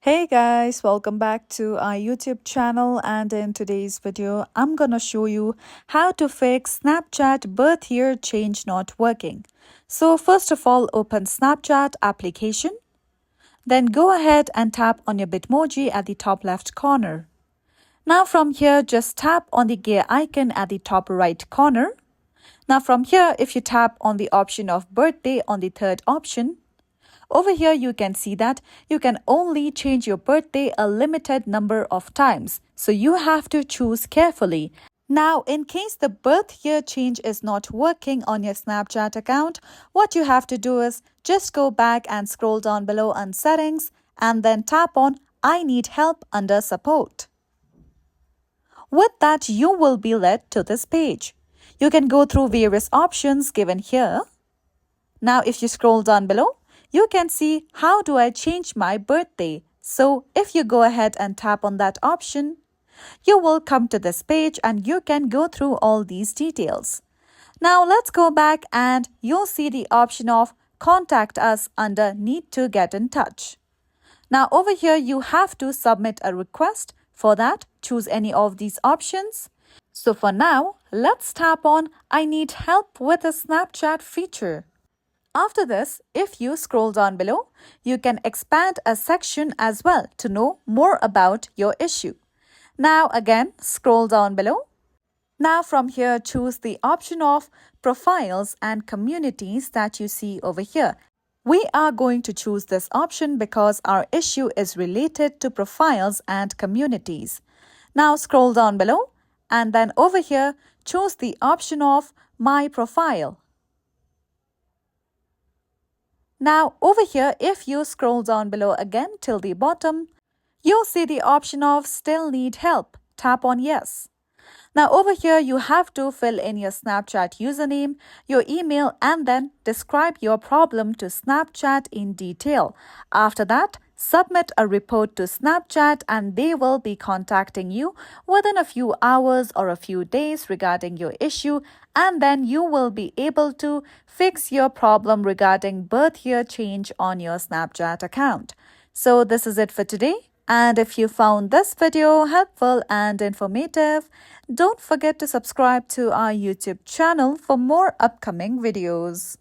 Hey guys, welcome back to our YouTube channel, and in today's video I'm gonna show you how to fix Snapchat birth year change not working. So first of all, open Snapchat application, then go ahead and tap on your Bitmoji at the top left corner. Now from here, just tap on the gear icon at the top right corner. Now from here, if you tap on the option of birthday on the third option, over here, you can see that you can only change your birthday a limited number of times, so you have to choose carefully. Now, in case the birth year change is not working on your Snapchat account, what you have to do is just go back and scroll down below on settings and then tap on I need help under support. With that, you will be led to this page. You can go through various options given here. Now, if you scroll down below, you can see how do I change my birthday. So if you go ahead and tap on that option, you will come to this page and you can go through all these details. Now let's go back and you'll see the option of contact us under need to get in touch. Now over here you have to submit a request. For that, choose any of these options. So for now, let's tap on I need help with a Snapchat feature. After this, if you scroll down below, you can expand a section as well to know more about your issue. Now again, scroll down below. Now from here, choose the option of profiles and communities that you see over here. We are going to choose this option because our issue is related to profiles and communities. Now scroll down below and then over here, choose the option of my profile. Now over here, if you scroll down below again till the bottom, you'll see the option of still need help. Tap on yes. Now over here, you have to fill in your Snapchat username, your email, and then describe your problem to Snapchat in detail. After that, submit a report to Snapchat and they will be contacting you within a few hours or a few days regarding your issue, and then you will be able to fix your problem regarding birth year change on your Snapchat account. So this is it for today. And if you found this video helpful and informative, don't forget to subscribe to our YouTube channel for more upcoming videos.